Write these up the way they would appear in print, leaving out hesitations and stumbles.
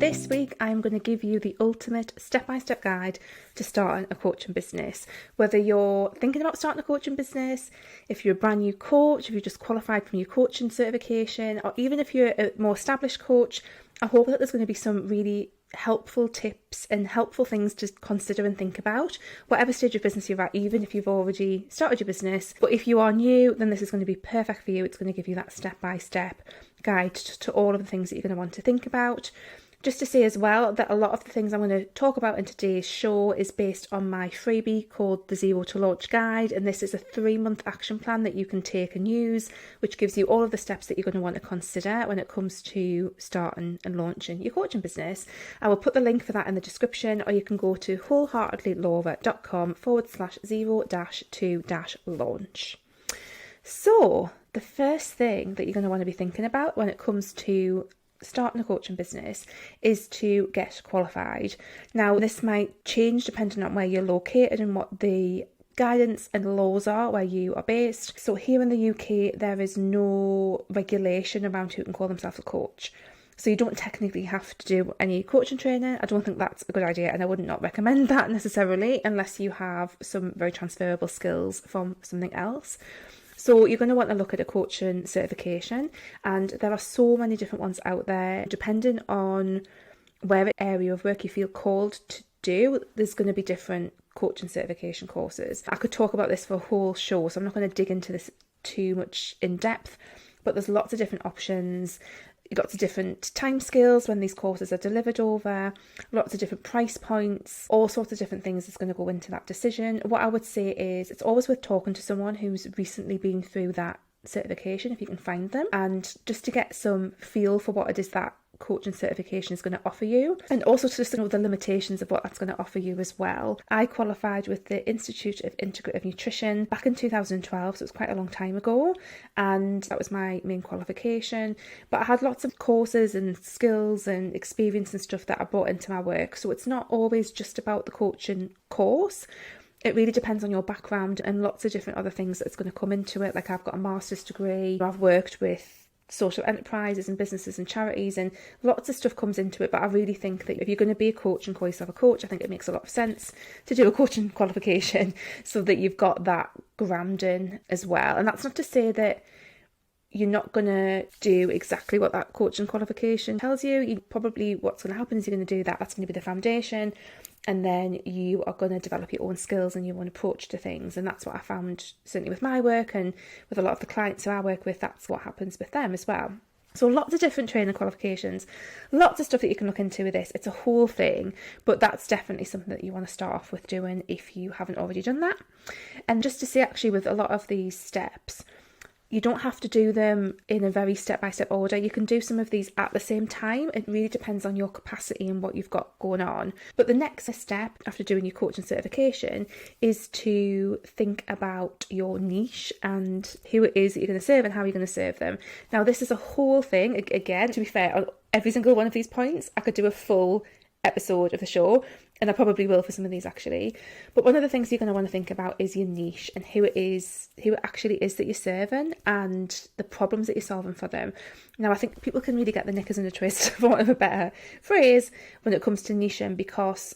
This week, I'm going to give you the ultimate step-by-step guide to starting a coaching business. Whether you're thinking about starting a coaching business, if you're a brand new coach, if you're just qualified from your coaching certification, or even if you're a more established coach, I hope that there's going to be some really helpful tips and helpful things to consider and think about, whatever stage of business you're at, even if you've already started your business. But if you are new, then this is going to be perfect for you. It's going to give you that step-by-step guide to all of the things that you're going to want to think about. Just to say as well that a lot of the things I'm going to talk about in today's show is based on my freebie called the Zero to Launch Guide, and this is a 3-month action plan that you can take and use, which gives you all of the steps that you're going to want to consider when it comes to starting and launching your coaching business. I will put the link for that in the description, or you can go to wholeheartedlylaura.com/0-2-launch. So the first thing that you're going to want to be thinking about when it comes to starting a coaching business is to get qualified. Now, this might change depending on where you're located and what the guidance and laws are where you are based. So here in the UK, there is no regulation around who can call themselves a coach. So you don't technically have to do any coaching training. I don't think that's a good idea, and I would not recommend that necessarily unless you have some very transferable skills from something else. So you're going to want to look at a coaching certification, and there are so many different ones out there. Depending on where area of work you feel called to do, there's going to be different coaching certification courses. I could talk about this for a whole show, so I'm not going to dig into this too much in depth, but there's lots of different options. Lots of different timescales when these courses are delivered over, lots of different price points, all sorts of different things that's going to go into that decision. What I would say is it's always worth talking to someone who's recently been through that certification, if you can find them, and just to get some feel for what it is that coaching certification is going to offer you, and also to just know the limitations of what that's going to offer you as well. I qualified with the Institute of Integrative Nutrition back in 2012, so it's quite a long time ago, and that was my main qualification. But I had lots of courses and skills and experience and stuff that I brought into my work, so it's not always just about the coaching course. It really depends on your background and lots of different other things that's going to come into it. Like, I've got a master's degree, I've worked with social enterprises and businesses and charities, and lots of stuff comes into it. But I really think that if you're going to be a coach and call yourself a coach, I think it makes a lot of sense to do a coaching qualification so that you've got that grounding as well. And that's not to say that you're not going to do exactly what that coaching qualification tells you. Probably what's going to happen is you're going to do that. That's going to be the foundation. And then you are going to develop your own skills and your own approach to things. And that's what I found, certainly with my work and with a lot of the clients who I work with, that's what happens with them as well. So lots of different training qualifications, lots of stuff that you can look into with this. It's a whole thing, but that's definitely something that you want to start off with doing if you haven't already done that. And just to say, actually, with a lot of these steps, you don't have to do them in a very step-by-step order. You can do some of these at the same time. It really depends on your capacity and what you've got going on. But the next step after doing your coaching certification is to think about your niche and who it is that you're going to serve and how you're going to serve them. Now, this is a whole thing. Again, to be fair, on every single one of these points, I could do a full episode of the show, and I probably will for some of these actually. But one of the things you're going to want to think about is your niche and who it actually is that you're serving and the problems that you're solving for them. Now, I think people can really get the knickers in a twist, for want of a better phrase, when it comes to niching, because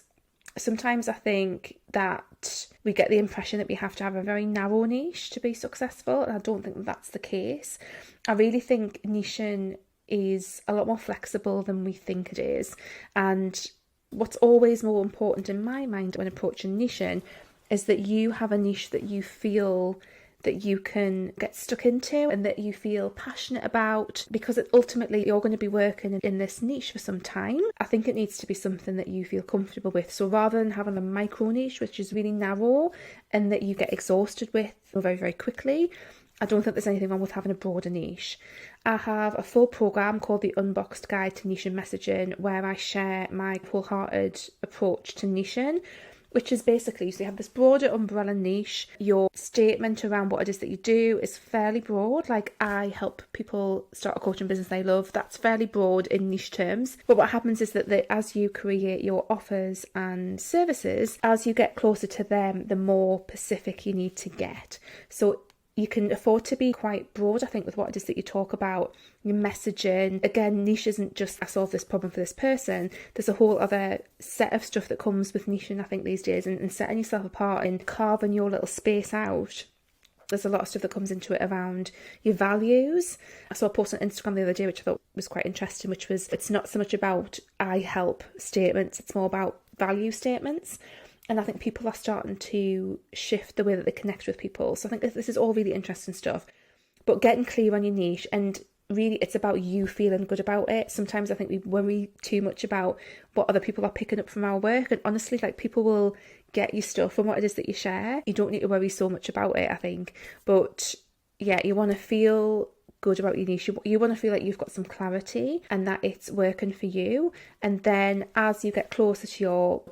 sometimes I think that we get the impression that we have to have a very narrow niche to be successful, and I don't think that's the case. I really think niching is a lot more flexible than we think it is, and what's always more important in my mind when approaching niching is that you have a niche that you feel that you can get stuck into and that you feel passionate about, because ultimately you're going to be working in this niche for some time. I think it needs to be something that you feel comfortable with. So rather than having a micro niche, which is really narrow and that you get exhausted with very, very quickly, I don't think there's anything wrong with having a broader niche. I have a full programme called the Unboxed Guide to Niche and Messaging, where I share my wholehearted approach to niching, which is basically, so you have this broader umbrella niche. Your statement around what it is that you do is fairly broad. Like, I help people start a coaching business they love. That's fairly broad in niche terms. But what happens is that as you create your offers and services, as you get closer to them, the more specific you need to get. So you can afford to be quite broad, I think, with what it is that you talk about, your messaging. Again, niche isn't just I solve this problem for this person. There's a whole other set of stuff that comes with niching, I think, these days, and setting yourself apart and carving your little space out. There's a lot of stuff that comes into it around your values. I saw a post on Instagram the other day which I thought was quite interesting, which was it's not so much about I help statements, it's more about value statements. And I think people are starting to shift the way that they connect with people. So I think this is all really interesting stuff. But getting clear on your niche, and really it's about you feeling good about it. Sometimes I think we worry too much about what other people are picking up from our work. And honestly, like, people will get your stuff from what it is that you share. You don't need to worry so much about it, I think. But yeah, you want to feel good about your niche. You want to feel like you've got some clarity and that it's working for you. And then as you get closer to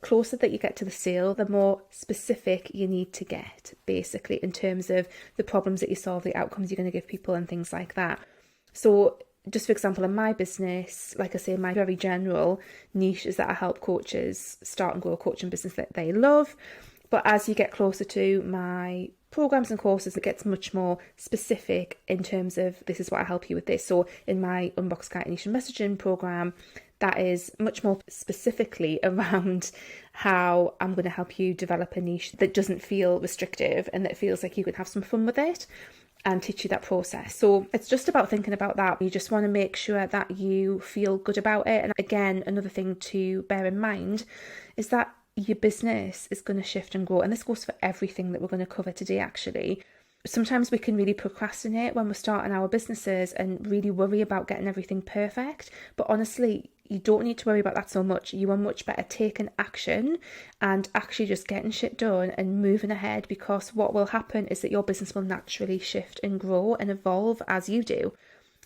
closer that you get to the sale, the more specific you need to get, basically, in terms of the problems that you solve, the outcomes you're going to give people and things like that. So just for example, in my business, like I say, my very general niche is that I help coaches start and grow a coaching business that they love. But as you get closer to my programs and courses, it gets much more specific in terms of this is what I help you with this. So in my Unbox Guide Niche and Messaging program, that is much more specifically around how I'm going to help you develop a niche that doesn't feel restrictive and that feels like you can have some fun with it, and teach you that process. So it's just about thinking about that. You just want to make sure that you feel good about it. And again, another thing to bear in mind is that your business is going to shift and grow. And this goes for everything that we're going to cover today, actually. Sometimes we can really procrastinate when we're starting our businesses and really worry about getting everything perfect. But honestly, you don't need to worry about that so much. You are much better taking action and actually just getting shit done and moving ahead, because what will happen is that your business will naturally shift and grow and evolve as you do.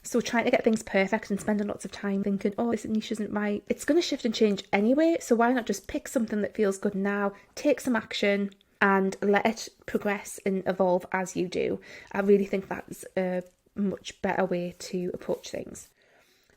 So trying to get things perfect and spending lots of time thinking, oh, this niche isn't right, it's going to shift and change anyway. So why not just pick something that feels good now, take some action and let it progress and evolve as you do. I really think that's a much better way to approach things.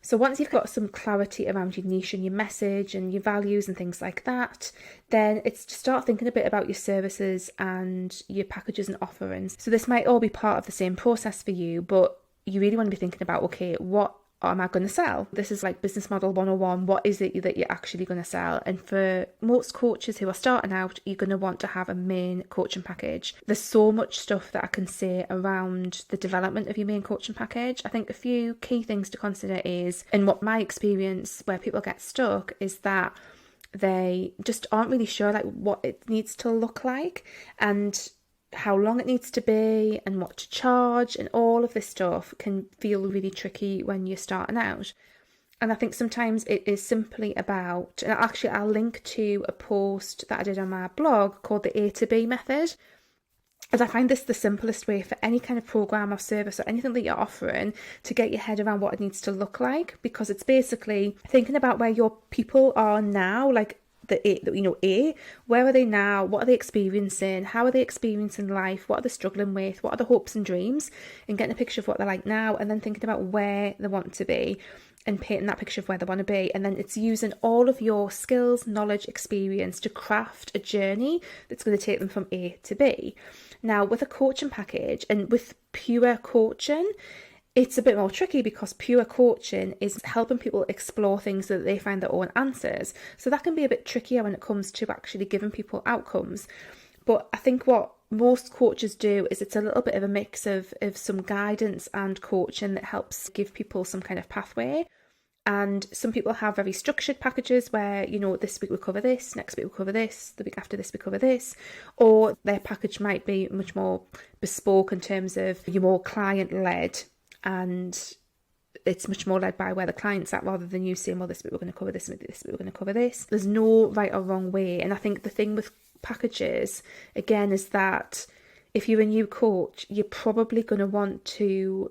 So once you've got some clarity around your niche and your message and your values and things like that, then it's to start thinking a bit about your services and your packages and offerings. So this might all be part of the same process for you, but you really want to be thinking about, okay, what am I going to sell? This is like business model 101. What is it that you're actually going to sell? And for most coaches who are starting out, you're going to want to have a main coaching package. There's so much stuff that I can say around the development of your main coaching package. I think a few key things to consider is, and what my experience where people get stuck is that they just aren't really sure like what it needs to look like and how long it needs to be and what to charge, and all of this stuff can feel really tricky when you're starting out. And I think sometimes it is simply about, and actually I'll link to a post that I did on my blog called the A to B method, as I find this the simplest way for any kind of program or service or anything that you're offering to get your head around what it needs to look like, because it's basically thinking about where your people are now, like where are they now? What are they experiencing? How are they experiencing life? What are they struggling with? What are the hopes and dreams? And getting a picture of what they're like now, and then thinking about where they want to be and painting that picture of where they want to be. And then it's using all of your skills, knowledge, experience to craft a journey that's going to take them from A to B. Now, with a coaching package and with pure coaching, it's a bit more tricky, because pure coaching is helping people explore things so that they find their own answers. So that can be a bit trickier when it comes to actually giving people outcomes. But I think what most coaches do is it's a little bit of a mix of some guidance and coaching that helps give people some kind of pathway. And some people have very structured packages where, this week we cover this, next week we cover this, the week after this we cover this. Or their package might be much more bespoke in terms of you're more client-led, and it's much more led by where the client's at, rather than you saying, well, this week we're going to cover this, and this week we're going to cover this. There's no right or wrong way. And I think the thing with packages, again, is that if you're a new coach, you're probably going to want to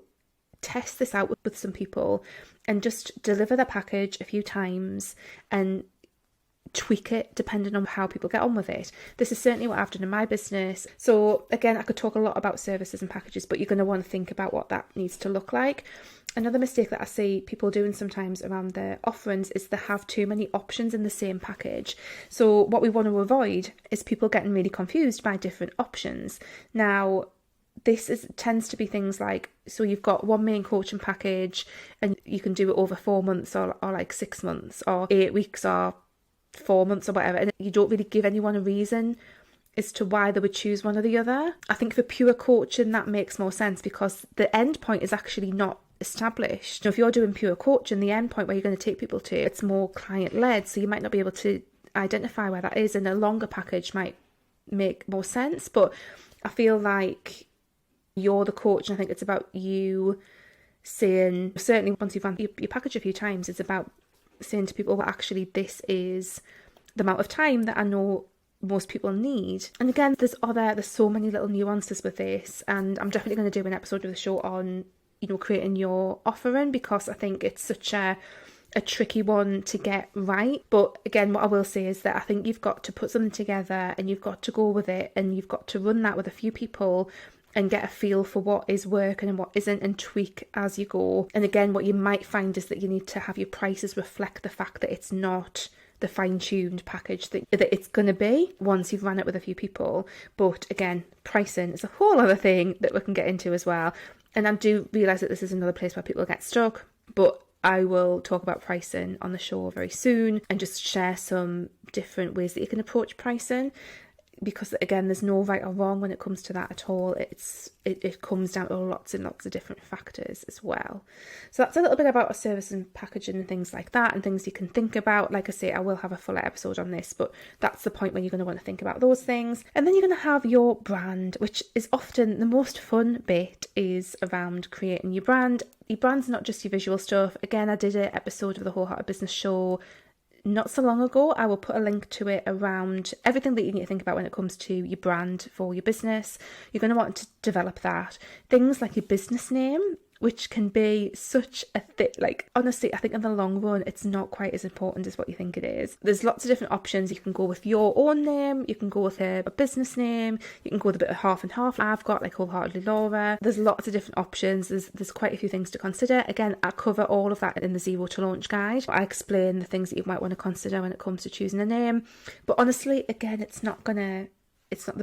test this out with some people and just deliver the package a few times and tweak it depending on how people get on with it. This is certainly what I've done in my business. So again, I could talk a lot about services and packages, but you're going to want to think about what that needs to look like. Another mistake that I see people doing sometimes around their offerings is they have too many options in the same package. So what we want to avoid is people getting really confused by different options. Now, tends to be things like, so you've got one main coaching package and you can do it over 4 months or like 6 months or 8 weeks or 4 months or whatever, and you don't really give anyone a reason as to why they would choose one or the other. I think for pure coaching that makes more sense because the end point is actually not established. If you're doing pure coaching, the end point where you're going to take people to, it's more client led, so you might not be able to identify where that is, and a longer package might make more sense. But I feel like you're the coach, and I think it's about you saying, certainly once you've run your package a few times, it's about saying to people, well, actually this is the amount of time that I know most people need. And again, there's so many little nuances with this, and I'm definitely going to do an episode of the show on, creating your offering, because I think it's such a tricky one to get right. But again, what I will say is that I think you've got to put something together and you've got to go with it, and you've got to run that with a few people and get a feel for what is working and what isn't, and tweak as you go. And again, what you might find is that you need to have your prices reflect the fact that it's not the fine-tuned package that it's going to be once you've run it with a few people. But again, pricing is a whole other thing that we can get into as well. And I do realise that this is another place where people get stuck, but I will talk about pricing on the show very soon and just share some different ways that you can approach pricing. Because again, there's no right or wrong when it comes to that at all. It comes down to lots and lots of different factors as well. So that's a little bit about a service and packaging and things like that, and things you can think about. Like I say, I will have a fuller episode on this, but that's the point when you're going to want to think about those things. And then you're going to have your brand, which is often the most fun bit, is around creating your brand. Your brand's not just your visual stuff. Again, I did an episode of the Wholehearted Business Show not so long ago. I will put a link to it around everything that you need to think about when it comes to your brand for your business. You're going to want to develop that. Things like your business name, which can be such a honestly, I think in the long run, it's not quite as important as what you think it is. There's lots of different options. You can go with your own name, you can go with a business name, you can go with a bit of half and half. I've got like Wholeheartedly Laura. There's lots of different options. There's quite a few things to consider. Again, I cover all of that in the Zero to Launch guide. I explain the things that you might want to consider when it comes to choosing a name. But honestly, again, it's not the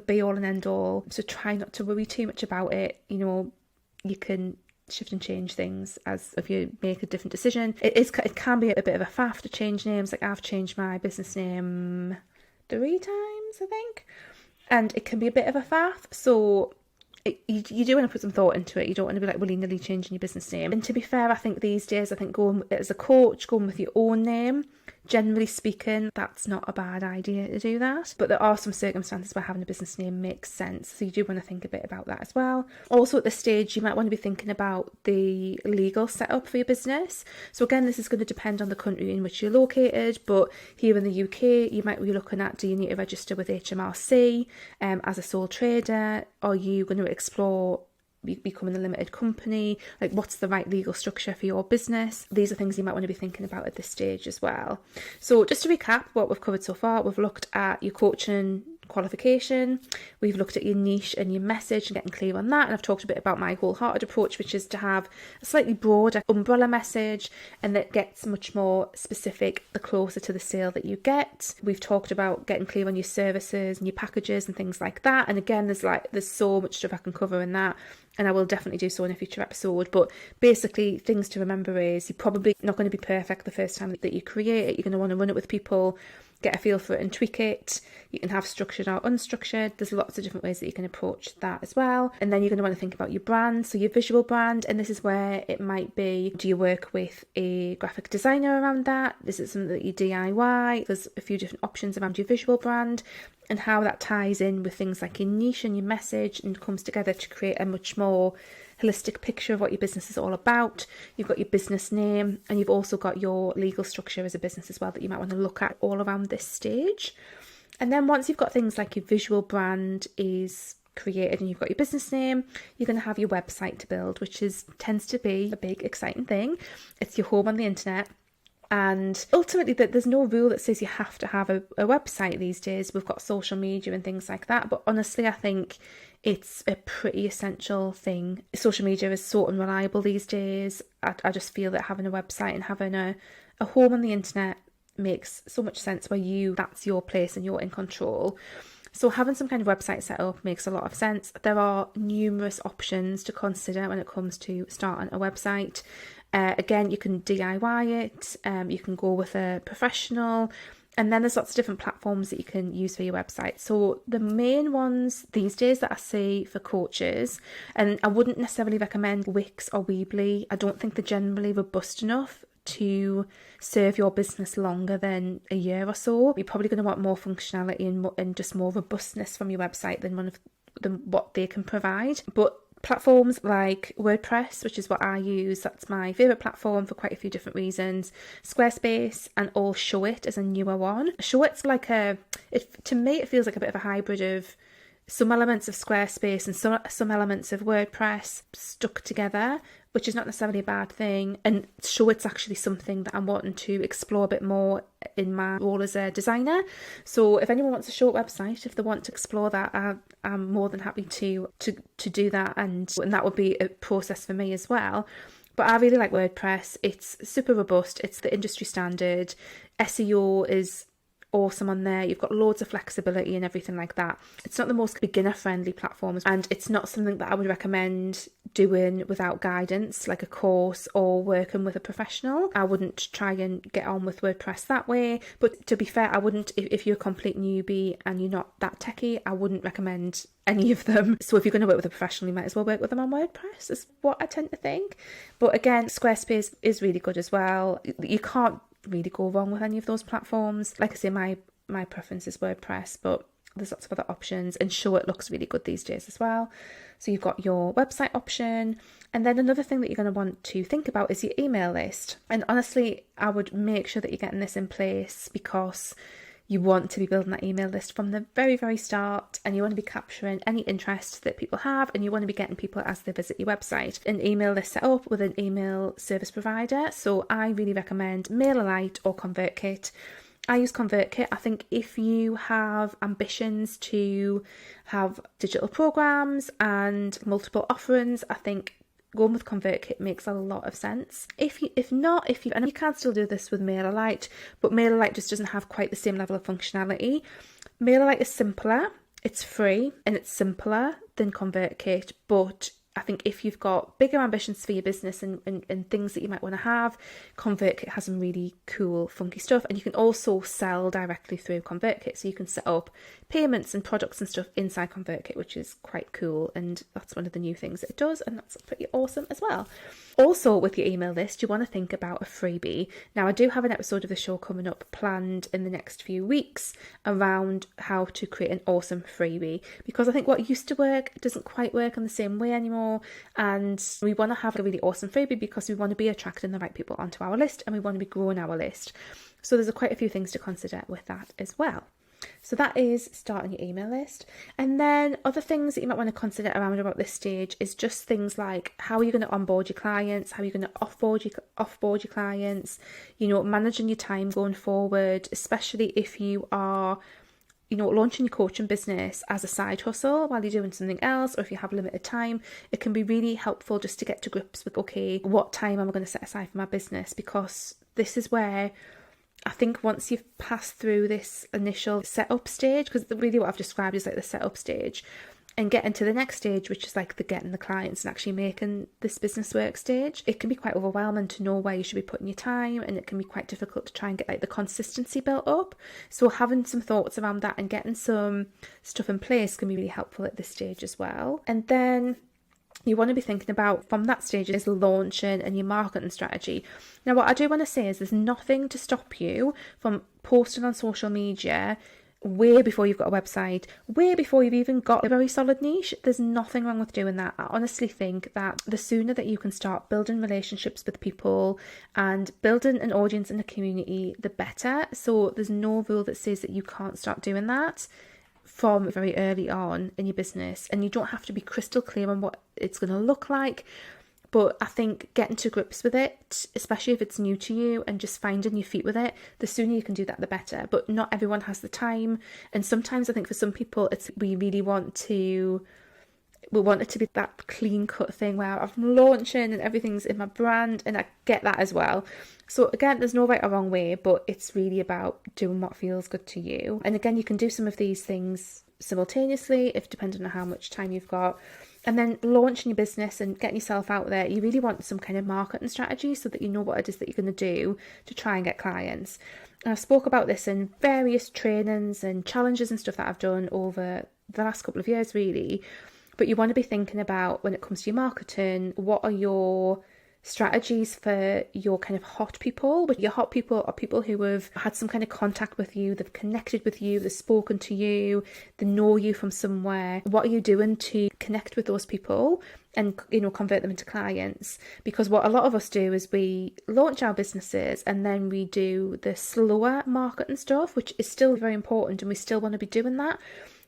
be all and end all. So try not to worry too much about it. You can shift and change things as if you make a different decision. It can be a bit of a faff to change names. Like I've changed my business name 3 times, I think, and it can be a bit of a faff. So you do want to put some thought into it. You don't want to be like willy-nilly changing your business name. And to be fair, I think these days, going as a coach, going with your own name, generally speaking, that's not a bad idea to do that. But there are some circumstances where having a business name makes sense. So you do want to think a bit about that as well. Also at this stage, you might want to be thinking about the legal setup for your business. So again, this is going to depend on the country in which you're located. But here in the UK, you might be looking at, do you need to register with HMRC as a sole trader? Are you going to explore becoming a limited company? Like, what's the right legal structure for your business? These are things you might want to be thinking about at this stage as well. So just to recap what we've covered so far, we've looked at your coaching qualification, we've looked at your niche and your message and getting clear on that, and I've talked a bit about my wholehearted approach, which is to have a slightly broader umbrella message and that gets much more specific the closer to the sale that you get. We've talked about getting clear on your services and your packages and things like that, and again, there's so much stuff I can cover in that, and I will definitely do so in a future episode. But basically, things to remember is you're probably not going to be perfect the first time that you create it. You're going to want to run it with people, get a feel for it and tweak it. You can have structured or unstructured. There's lots of different ways that you can approach that as well. And then you're going to want to think about your brand, so your visual brand. And this is where it might be, do you work with a graphic designer around that? Is it something that you DIY? There's a few different options around your visual brand and how that ties in with things like your niche and your message and comes together to create a much more holistic picture of what your business is all about. You've got your business name, and you've also got your legal structure as a business as well that you might want to look at all around this stage. And then once you've got things like your visual brand is created and you've got your business name, you're going to have your website to build, which tends to be a big exciting thing. It's your home on the internet. And ultimately, there's no rule that says you have to have a website these days. We've got social media and things like that. But honestly, I think it's a pretty essential thing. Social media is so unreliable these days. I just feel that having a website and having a home on the internet makes so much sense, where that's your place and you're in control. So having some kind of website set up makes a lot of sense. There are numerous options to consider when it comes to starting a website. Again, you can DIY it, you can go with a professional, and then there's lots of different platforms that you can use for your website. So the main ones these days that I see for coaches, and I wouldn't necessarily recommend Wix or Weebly. I don't think they're generally robust enough to serve your business longer than a year or so. You're probably going to want more functionality and just more robustness from your website than what they can provide. But platforms like WordPress, which is what I use, that's my favourite platform for quite a few different reasons. Squarespace, and all Showit is a newer one. Showit's like to me it feels like a bit of a hybrid of some elements of Squarespace and some elements of WordPress stuck together, which is not necessarily a bad thing. And Showit's actually something that I'm wanting to explore a bit more in my role as a designer. So if anyone wants a short website, if they want to explore that, I'm more than happy to do that, and that would be a process for me as well. But I really like WordPress. It's super robust. It's the industry standard. SEO is awesome on there. You've got loads of flexibility and everything like that. It's not the most beginner friendly platform, and it's not something that I would recommend doing without guidance, like a course or working with a professional. I wouldn't try and get on with WordPress that way. But to be fair, I wouldn't, if you're a complete newbie and you're not that techie, I wouldn't recommend any of them. So if you're going to work with a professional, you might as well work with them on WordPress, is what I tend to think. But again, Squarespace is really good as well. You can't really go wrong with any of those platforms. Like I say, my preference is WordPress, but there's lots of other options, and Showit looks really good these days as well. So you've got your website option, and then another thing that you're going to want to think about is your email list. And honestly, I would make sure that you're getting this in place, because you want to be building that email list from the very, very start, and you want to be capturing any interest that people have, and you want to be getting people as they visit your website. An email list set up with an email service provider. So I really recommend MailerLite or ConvertKit. I use ConvertKit. I think if you have ambitions to have digital programs and multiple offerings, I think going with ConvertKit makes a lot of sense. And you can still do this with MailerLite, but MailerLite just doesn't have quite the same level of functionality. MailerLite is simpler, it's free, and it's simpler than ConvertKit, but I think if you've got bigger ambitions for your business and things that you might want to have, ConvertKit has some really cool, funky stuff. And you can also sell directly through ConvertKit. So you can set up payments and products and stuff inside ConvertKit, which is quite cool. And that's one of the new things that it does. And that's pretty awesome as well. Also, with your email list, you want to think about a freebie. Now, I do have an episode of the show coming up planned in the next few weeks around how to create an awesome freebie, because I think what used to work doesn't quite work in the same way anymore. And we want to have a really awesome freebie because we want to be attracting the right people onto our list, and we want to be growing our list. So there's quite a few things to consider with that as well. So that is starting your email list. And then other things that you might want to consider around about this stage is just things like, how are you going to onboard your clients? How are you going to offboard your clients? Managing your time going forward, especially if you are launching your coaching business as a side hustle while you're doing something else, or if you have limited time. It can be really helpful just to get to grips with, okay, what time am I going to set aside for my business? Because this is where I think once you've passed through this initial setup stage, because really what I've described is like the setup stage, and get into the next stage, which is like the getting the clients and actually making this business work stage, it can be quite overwhelming to know where you should be putting your time, and it can be quite difficult to try and get like the consistency built up. So having some thoughts around that and getting some stuff in place can be really helpful at this stage as well. And then you want to be thinking about, from that stage, is launching and your marketing strategy. Now, what I do want to say is there's nothing to stop you from posting on social media way before you've got a website, way before you've even got a very solid niche. There's nothing wrong with doing that. I honestly think that the sooner that you can start building relationships with people and building an audience in the community, the better. So there's no rule that says that you can't start doing that from very early on in your business, and you don't have to be crystal clear on what it's going to look like. But I think getting to grips with it, especially if it's new to you, and just finding your feet with it, the sooner you can do that, the better. But not everyone has the time. And sometimes I think for some people, we want it to be that clean cut thing where I'm launching and everything's in my brand, and I get that as well. So again, there's no right or wrong way, but it's really about doing what feels good to you. And again, you can do some of these things simultaneously, if depending on how much time you've got. And then launching your business and getting yourself out there, you really want some kind of marketing strategy so that you know what it is that you're going to do to try and get clients. And I've spoke about this in various trainings and challenges and stuff that I've done over the last couple of years, really. But you want to be thinking about, when it comes to your marketing, what are your strategies for your kind of hot people? But your hot people are people who have had some kind of contact with you, they've connected with you, they've spoken to you, they know you from somewhere. What are you doing to connect with those people and, convert them into clients? Because what a lot of us do is we launch our businesses and then we do the slower marketing stuff, which is still very important, and we still want to be doing that,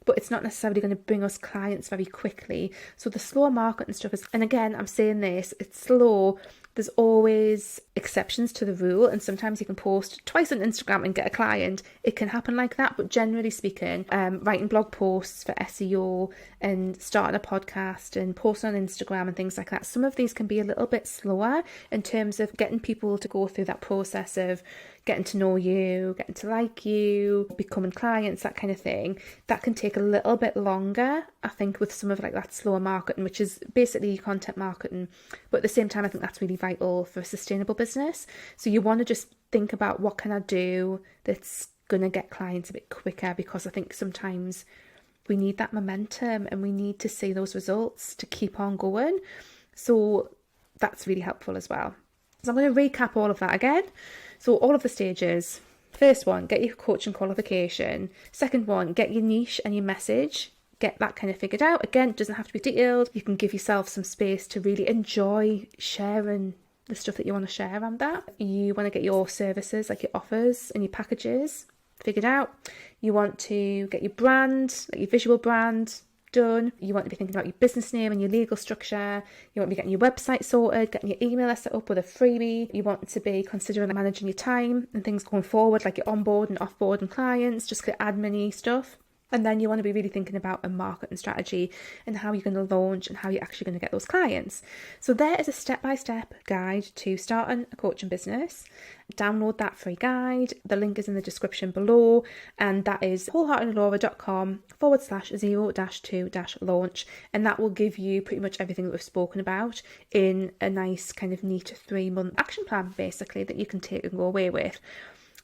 but it's not necessarily going to bring us clients very quickly. So the slower marketing stuff is, and again, I'm saying this, it's slow. There's always exceptions to the rule, and sometimes you can post twice on Instagram and get a client. It can happen like that, but generally speaking, writing blog posts for SEO and starting a podcast and posting on Instagram and things like that, some of these can be a little bit slower in terms of getting people to go through that process of getting to know you, getting to like you, becoming clients, that kind of thing. That can take a little bit longer, I think, with some of like that slower marketing, which is basically content marketing. But at the same time, I think that's really vital for a sustainable business. So you want to just think about, what can I do that's going to get clients a bit quicker? Because I think sometimes we need that momentum and we need to see those results to keep on going. So that's really helpful as well. So I'm going to recap all of that again. So all of the stages. First one, get your coaching qualification. Second one, get your niche and your message. Get that kind of figured out. Again, it doesn't have to be detailed. You can give yourself some space to really enjoy sharing the stuff that you want to share around that. You want to get your services, like your offers and your packages, figured out. You want to get your brand, like your visual brand, done. You want to be thinking about your business name and your legal structure. You want to be getting your website sorted, getting your email set up with a freebie. You want to be considering managing your time and things going forward, like your onboard and offboard and clients, just get admin-y stuff. And then you want to be really thinking about a marketing strategy and how you're going to launch and how you're actually going to get those clients. So there is a step-by-step guide to starting a coaching business. Download that free guide. The link is in the description below, and that is wholeheartedlaura.com/0-2-launch, and that will give you pretty much everything that we've spoken about in a nice kind of neat 3-month action plan, basically, that you can take and go away with.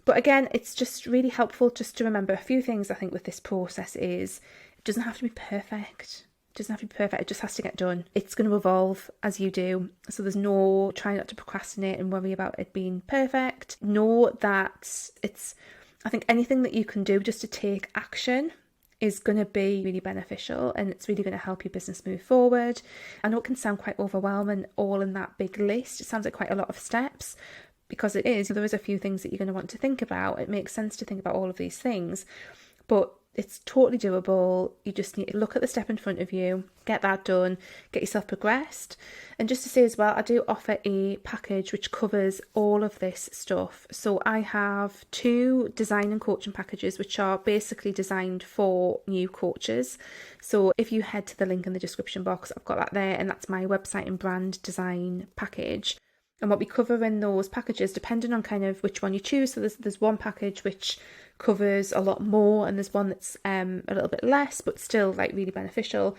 But again, it's just really helpful just to remember a few things, I think, with this process is it doesn't have to be perfect. It doesn't have to be perfect. It just has to get done. It's going to evolve as you do. So there's no trying not to procrastinate and worry about it being perfect. Know that I think anything that you can do just to take action is going to be really beneficial, and it's really going to help your business move forward. I know it can sound quite overwhelming all in that big list. It sounds like quite a lot of steps, because it is. There is a few things that you're going to want to think about. It makes sense to think about all of these things, but it's totally doable. You just need to look at the step in front of you, get that done, get yourself progressed. And just to say as well, I do offer a package which covers all of this stuff. So I have 2 design and coaching packages which are basically designed for new coaches. So if you head to the link in the description box, I've got that there, and that's my website and brand design package. And what we cover in those packages, depending on kind of which one you choose. So there's one package which covers a lot more, and there's one that's a little bit less, but still like really beneficial.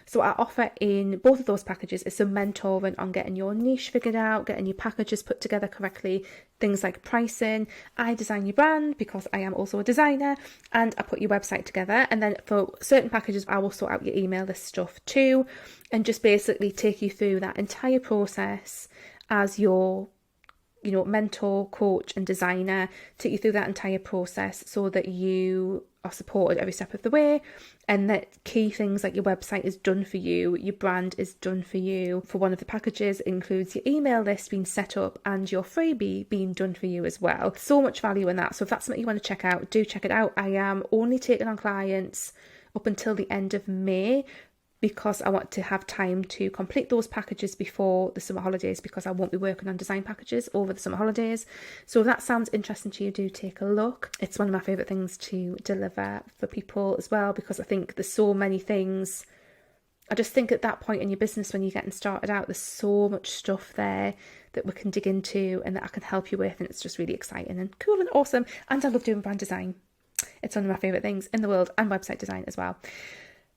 So I offer in both of those packages is some mentoring on getting your niche figured out, getting your packages put together correctly, things like pricing. I design your brand because I am also a designer, and I put your website together. And then for certain packages, I will sort out your email list stuff too, and just basically take you through that entire process as your mentor, coach and designer, take you through that entire process so that you are supported every step of the way, and that key things like your website is done for you, your brand is done for you. For one of the packages, it includes your email list being set up and your freebie being done for you as well. So much value in that. So if that's something you want to check out, do check it out. I am only taking on clients up until the end of May, because I want to have time to complete those packages before the summer holidays, because I won't be working on design packages over the summer holidays. So if that sounds interesting to you, do take a look. It's one of my favourite things to deliver for people as well, because I think there's so many things. I just think at that point in your business when you're getting started out, there's so much stuff there that we can dig into and that I can help you with, and it's just really exciting and cool and awesome, and I love doing brand design. It's one of my favourite things in the world, and website design as well.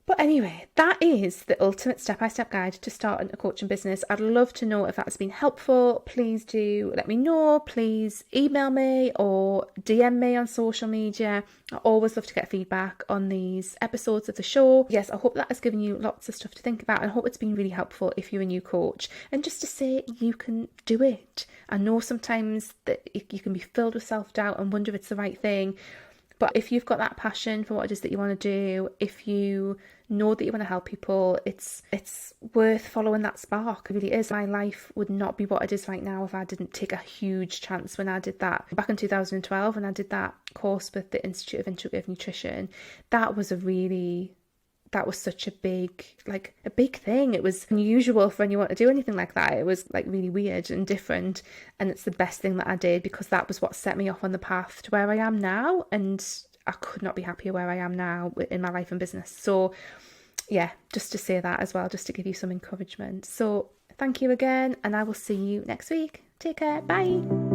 But anyway, that is the ultimate step-by-step guide to starting a coaching business. I'd love to know if that's been helpful. Please do let me know. Please email me or DM me on social media. I always love to get feedback on these episodes of the show. Yes, I hope that has given you lots of stuff to think about, and I hope it's been really helpful if you're a new coach. And just to say, you can do it. I know sometimes that you can be filled with self-doubt and wonder if it's the right thing. But if you've got that passion for what it is that you want to do, if you know that you want to help people, it's worth following that spark. It really is. My life would not be what it is right now if I didn't take a huge chance when I did that. Back in 2012, when I did that course with the Institute of Integrative Nutrition, that was such a big thing. It was unusual for anyone to do anything like that. It was like really weird and different, and it's the best thing that I did, because that was what set me off on the path to where I am now, and I could not be happier where I am now in my life and business. So yeah, just to say that as well, just to give you some encouragement. So thank you again, and I will see you next week. Take care. Bye.